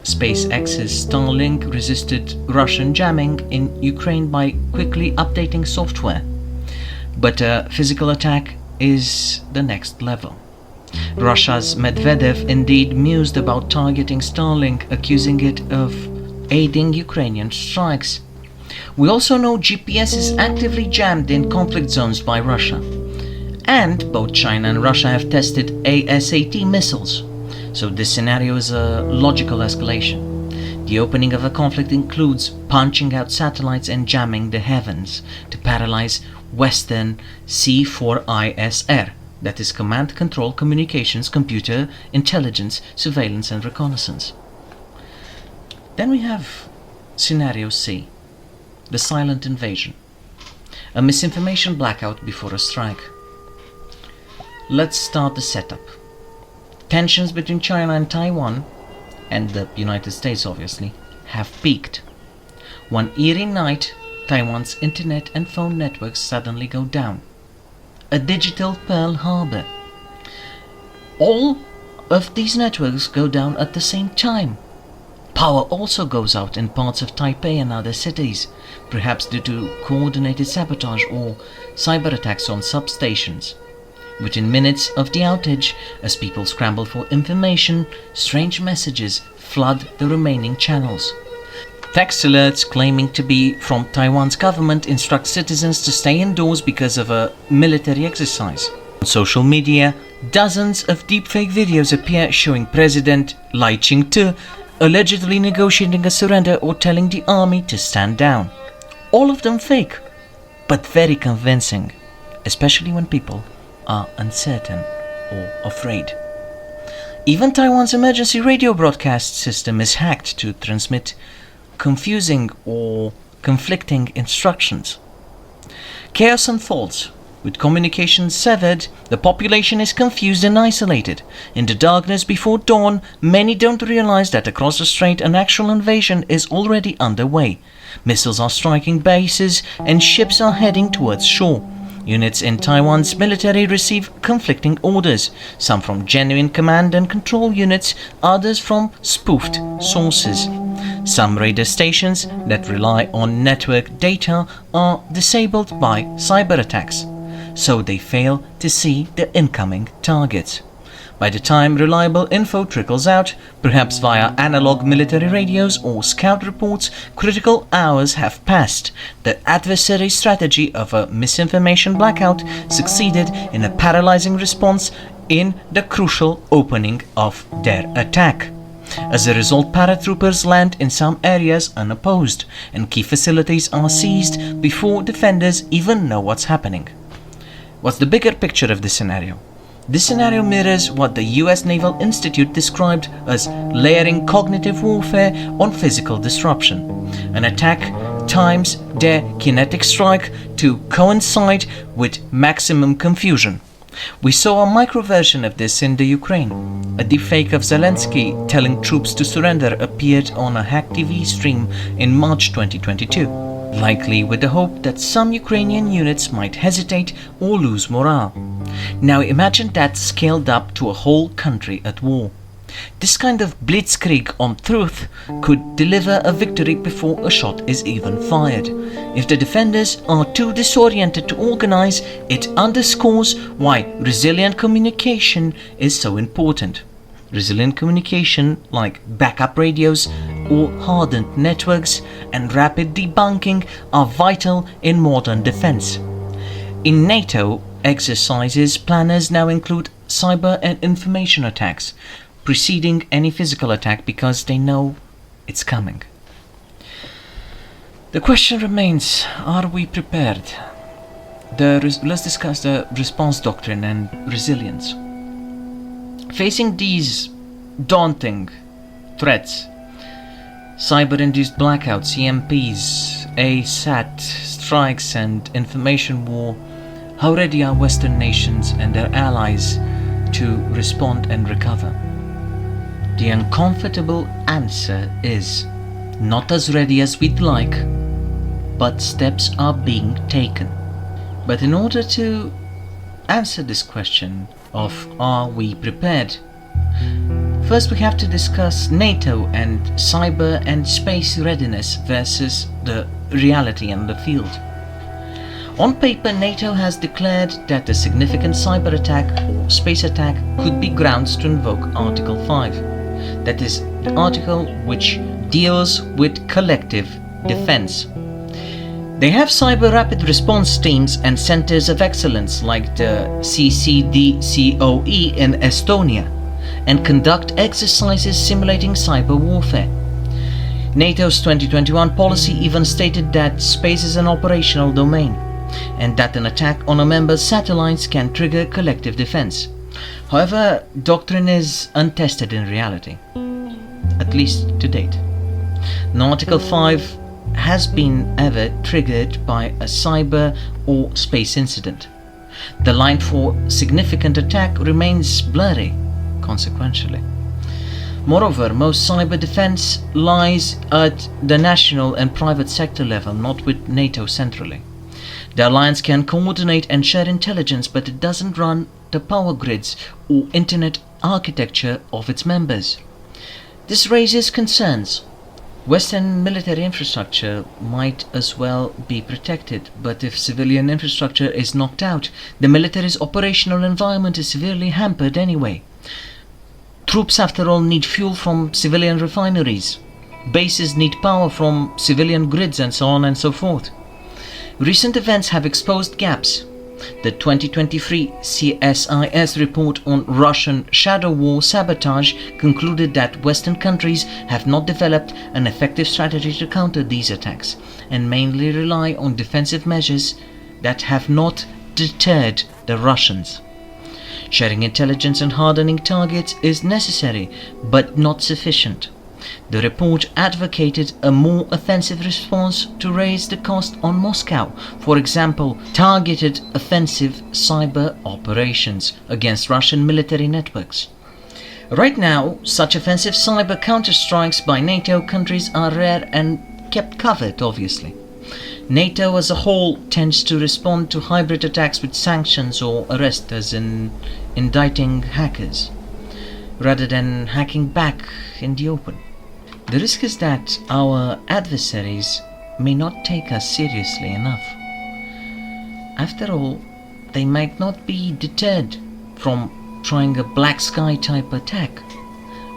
SpaceX's Starlink resisted Russian jamming in Ukraine by quickly updating software. But a physical attack is the next level. Russia's Medvedev indeed mused about targeting Starlink, accusing it of aiding Ukrainian strikes. We also know GPS is actively jammed in conflict zones by Russia. And both China and Russia have tested ASAT missiles. So this scenario is a logical escalation. The opening of a conflict includes punching out satellites and jamming the heavens to paralyze Western C4ISR, that is command, control, communications, computer, intelligence, surveillance and reconnaissance. Then we have scenario C, the silent invasion, a misinformation blackout before a strike. Let's start the setup. Tensions between China and Taiwan, and the United States obviously, have peaked. One eerie night, Taiwan's internet and phone networks suddenly go down. A digital Pearl Harbor. All of these networks go down at the same time. Power also goes out in parts of Taipei and other cities, perhaps due to coordinated sabotage or cyber attacks on substations. Within minutes of the outage, as people scramble for information, strange messages flood the remaining channels. Text alerts claiming to be from Taiwan's government instruct citizens to stay indoors because of a military exercise. On social media, dozens of deepfake videos appear showing President Lai Ching-te allegedly negotiating a surrender or telling the army to stand down. All of them fake, but very convincing, especially when people are uncertain or afraid. Even Taiwan's emergency radio broadcast system is hacked to transmit confusing or conflicting instructions. Chaos unfolds. With communications severed, the population is confused and isolated. In the darkness before dawn, many don't realize that across the strait an actual invasion is already underway. Missiles are striking bases and ships are heading towards shore. Units in Taiwan's military receive conflicting orders, some from genuine command and control units, others from spoofed sources. Some radar stations that rely on network data are disabled by cyber attacks, so they fail to see the incoming targets. By the time reliable info trickles out, perhaps via analog military radios or scout reports, critical hours have passed. The adversary's strategy of a misinformation blackout succeeded in a paralyzing response in the crucial opening of their attack. As a result, paratroopers land in some areas unopposed, and key facilities are seized before defenders even know what's happening. What's the bigger picture of this scenario? This scenario mirrors what the US Naval Institute described as layering cognitive warfare on physical disruption. An attack times their kinetic strike to coincide with maximum confusion. We saw a micro version of this in the Ukraine. A deepfake of Zelensky telling troops to surrender appeared on a hacked TV stream in March 2022, likely with the hope that some Ukrainian units might hesitate or lose morale. Now imagine that scaled up to a whole country at war. This kind of blitzkrieg on truth could deliver a victory before a shot is even fired. If the defenders are too disoriented to organize, it underscores why resilient communication is so important. Resilient communication, like backup radios or hardened networks and rapid debunking, are vital in modern defense. In NATO exercises, planners now include cyber and information attacks, preceding any physical attack because they know it's coming. The question remains, are we prepared? Let's discuss the response doctrine and resilience. Facing these daunting threats, cyber-induced blackouts, EMPs, ASAT strikes and information war, how ready are Western nations and their allies to respond and recover? The uncomfortable answer is not as ready as we'd like, but steps are being taken. But in order to answer this question of are we prepared, first we have to discuss NATO and cyber and space readiness versus the reality in the field. On paper, NATO has declared that a significant cyber attack or space attack could be grounds to invoke Article 5. That is the article which deals with collective defense. They have cyber rapid response teams and centers of excellence like the CCDCOE in Estonia and conduct exercises simulating cyber warfare. NATO's 2021 policy even stated that space is an operational domain and that an attack on a member's satellites can trigger collective defense. However, doctrine is untested in reality, at least to date. No Article 5 has been ever triggered by a cyber or space incident. The line for significant attack remains blurry, consequentially. Moreover, most cyber defense lies at the national and private sector level, not with NATO centrally. The alliance can coordinate and share intelligence, but it doesn't run the power grids or internet architecture of its members. This raises concerns. Western military infrastructure might as well be protected, but if civilian infrastructure is knocked out, the military's operational environment is severely hampered anyway. Troops, after all, need fuel from civilian refineries. Bases need power from civilian grids and so on and so forth. Recent events have exposed gaps. The 2023 CSIS report on Russian shadow war sabotage concluded that Western countries have not developed an effective strategy to counter these attacks and mainly rely on defensive measures that have not deterred the Russians. Sharing intelligence and hardening targets is necessary, but not sufficient. The report advocated a more offensive response to raise the cost on Moscow, for example, targeted offensive cyber operations against Russian military networks. Right now, such offensive cyber counterstrikes by NATO countries are rare and kept covered, obviously. NATO as a whole tends to respond to hybrid attacks with sanctions or arrest, as in indicting hackers, rather than hacking back in the open. The risk is that our adversaries may not take us seriously enough. After all, they might not be deterred from trying a black sky type attack.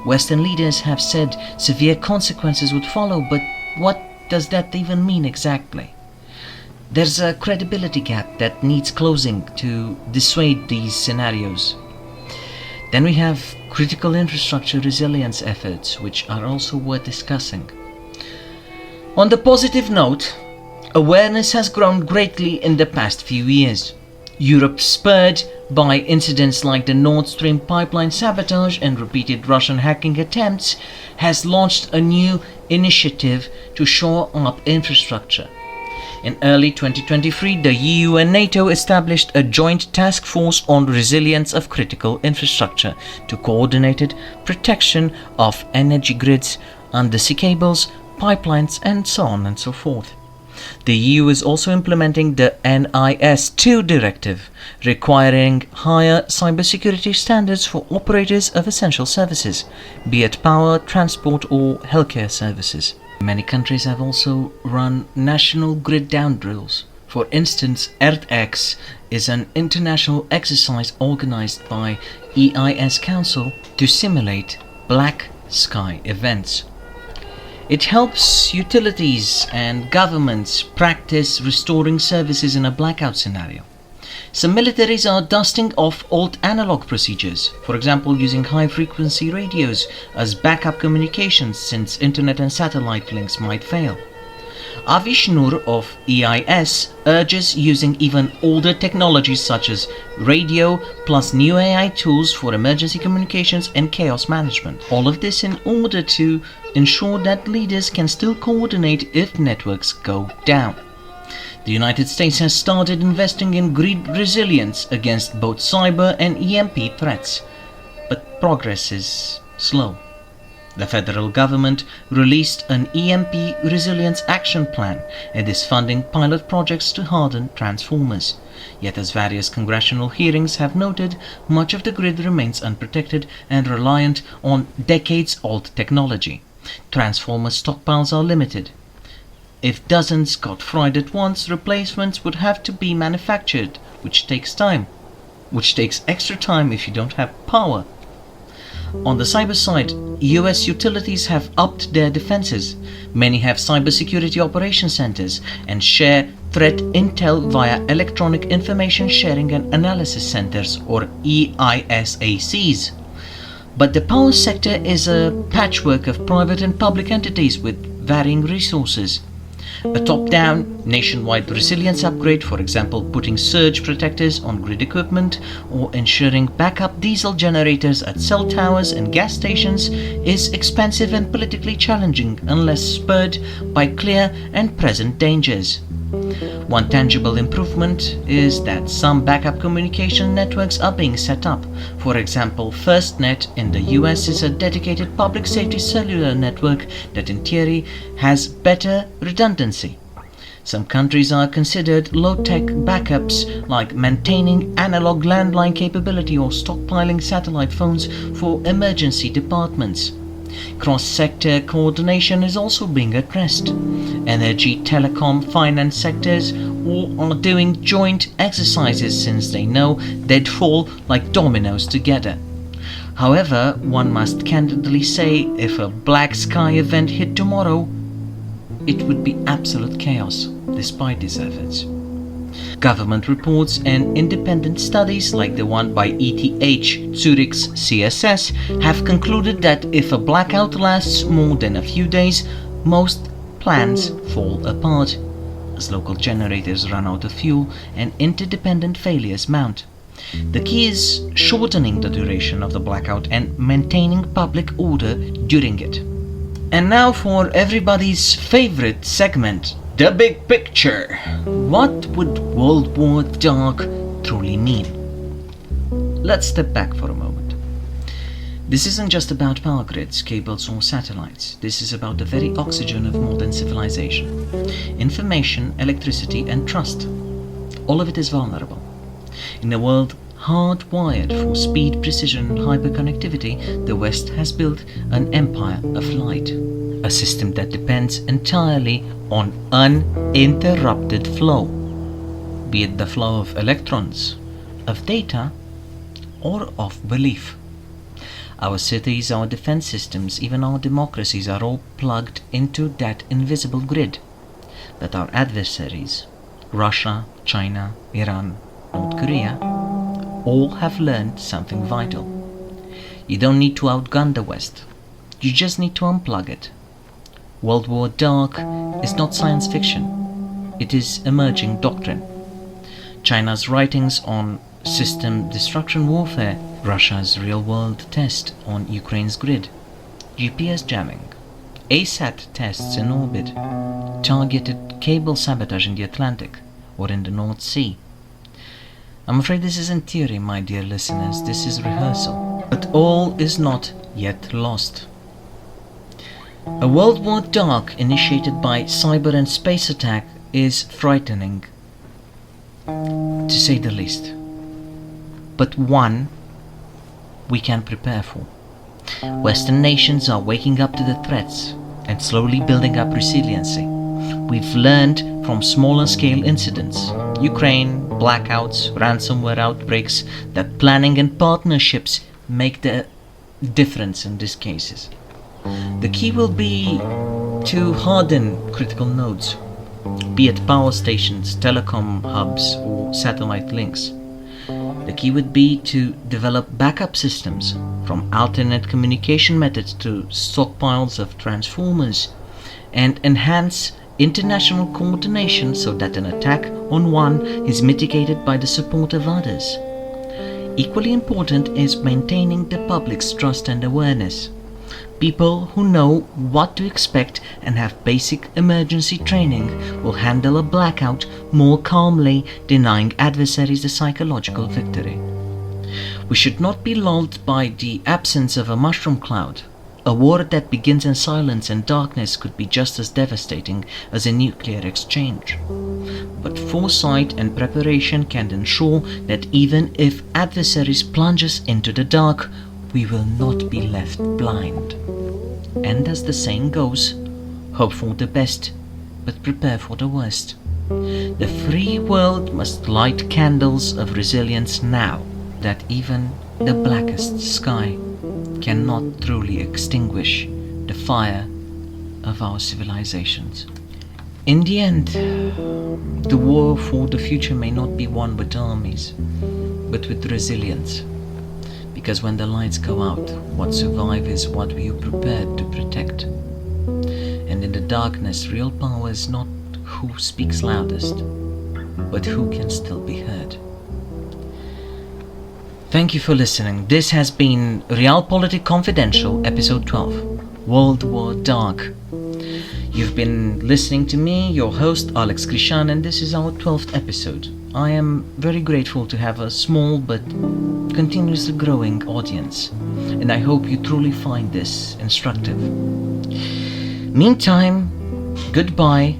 Western leaders have said severe consequences would follow, but what does that even mean exactly? There's a credibility gap that needs closing to dissuade these scenarios. Then we have critical infrastructure resilience efforts, which are also worth discussing. On the positive note, awareness has grown greatly in the past few years. Europe, spurred by incidents like the Nord Stream pipeline sabotage and repeated Russian hacking attempts, has launched a new initiative to shore up infrastructure. In early 2023, the EU and NATO established a joint task force on resilience of critical infrastructure to coordinated protection of energy grids, undersea cables, pipelines, and so on and so forth. The EU is also implementing the NIS2 directive, requiring higher cybersecurity standards for operators of essential services, be it power, transport, or healthcare services. Many countries have also run national grid down drills. For instance, EarthX is an international exercise organized by EIS Council to simulate black sky events. It helps utilities and governments practice restoring services in a blackout scenario. Some militaries are dusting off old analog procedures, for example using high-frequency radios as backup communications since internet and satellite links might fail. Avishnur of EIS urges using even older technologies such as radio plus new AI tools for emergency communications and chaos management. All of this in order to ensure that leaders can still coordinate if networks go down. The United States has started investing in grid resilience against both cyber and EMP threats, but progress is slow. The federal government released an EMP resilience action plan and is funding pilot projects to harden transformers. Yet, as various congressional hearings have noted, much of the grid remains unprotected and reliant on decades-old technology. Transformer stockpiles are limited. If dozens got fried at once, replacements would have to be manufactured, which takes extra time if you don't have power. On the cyber side, US utilities have upped their defenses. Many have cybersecurity operation centers and share threat intel via Electronic Information Sharing and Analysis Centers, or EISACs. But the power sector is a patchwork of private and public entities with varying resources. A top-down, nationwide resilience upgrade, for example putting surge protectors on grid equipment or ensuring backup diesel generators at cell towers and gas stations, is expensive and politically challenging unless spurred by clear and present dangers. One tangible improvement is that some backup communication networks are being set up. For example, FirstNet in the US is a dedicated public safety cellular network that in theory has better redundancy. Some countries are considered low-tech backups, like maintaining analog landline capability or stockpiling satellite phones for emergency departments. Cross-sector coordination is also being addressed. Energy, telecom, finance sectors all are doing joint exercises since they know they'd fall like dominoes together. However, one must candidly say if a black sky event hit tomorrow, it would be absolute chaos despite these efforts. Government reports and independent studies like the one by ETH Zurich's CSS have concluded that if a blackout lasts more than a few days, most plans fall apart as local generators run out of fuel and interdependent failures mount. The key is shortening the duration of the blackout and maintaining public order during it. And now for everybody's favorite segment, the big picture. What would World War Dark truly mean? Let's step back for a moment. This isn't just about power grids, cables or satellites. This is about the very oxygen of modern civilization. Information, electricity and trust. All of it is vulnerable. In a world hardwired for speed, precision and hyperconnectivity, the West has built an empire of light. a system that depends entirely on uninterrupted flow, be it the flow of electrons, of data, or of belief. Our cities, our defense systems, even our democracies are all plugged into that invisible grid that our adversaries, Russia, China, Iran, North Korea, all have learned something vital. You don't need to outgun the West. You just need to unplug it. World War Dark is not science fiction. It is emerging doctrine. China's writings on system destruction warfare, Russia's real-world test on Ukraine's grid, GPS jamming, ASAT tests in orbit, targeted cable sabotage in the Atlantic or in the North Sea. I'm afraid this isn't theory, my dear listeners, this is rehearsal. But all is not yet lost. A World War Dark initiated by cyber and space attack is frightening, to say the least, but one we can prepare for. Western nations are waking up to the threats and slowly building up resiliency. We've learned from smaller scale incidents, Ukraine, blackouts, ransomware outbreaks, that planning and partnerships make the difference in these cases. The key will be to harden critical nodes, be it power stations, telecom hubs, or satellite links. The key would be to develop backup systems, from alternate communication methods to stockpiles of transformers, and enhance international coordination so that an attack on one is mitigated by the support of others. Equally important is maintaining the public's trust and awareness. People who know what to expect and have basic emergency training will handle a blackout more calmly, denying adversaries the psychological victory. We should not be lulled by the absence of a mushroom cloud. A war that begins in silence and darkness could be just as devastating as a nuclear exchange. But foresight and preparation can ensure that even if adversaries plunge us into the dark, we will not be left blind. And as the saying goes, hope for the best, but prepare for the worst. The free world must light candles of resilience now, that even the blackest sky cannot truly extinguish the fire of our civilizations. In the end, the war for the future may not be won with armies, but with resilience. Because when the lights go out, what survives is what we are prepared to protect. And in the darkness, real power is not who speaks loudest, but who can still be heard. Thank you for listening. This has been Realpolitik Confidential, Episode 12, World War Dark. You've been listening to me, your host, Alex Krishan, and this is our 12th episode. I am very grateful to have a small but continuously growing audience, and I hope you truly find this instructive. Meantime, goodbye,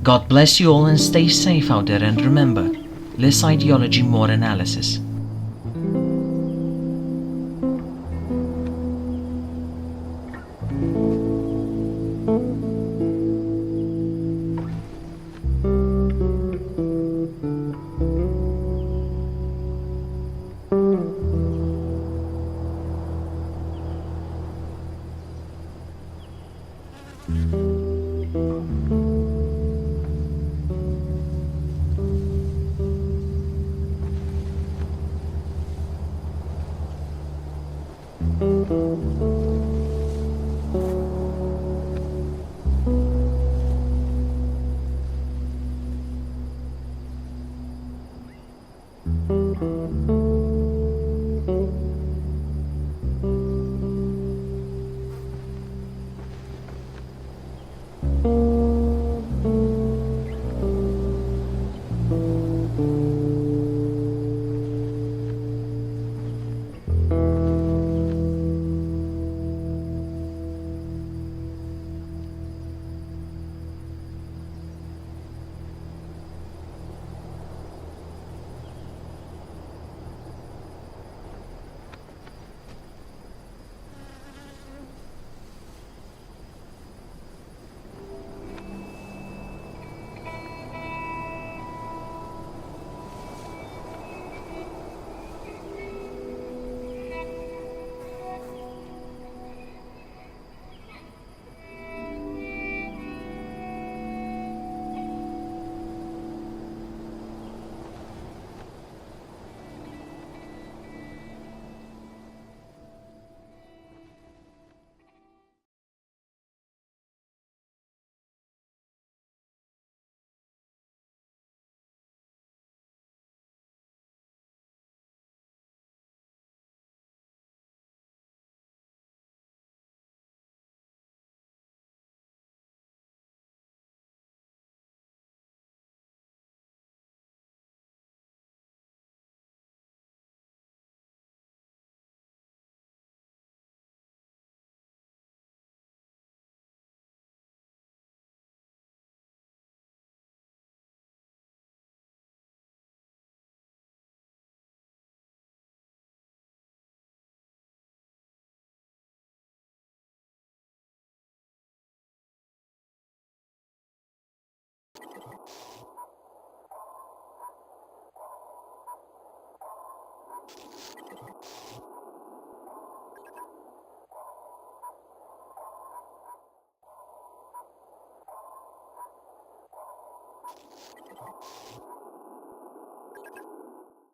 God bless you all, and stay safe out there, and remember, less ideology, more analysis.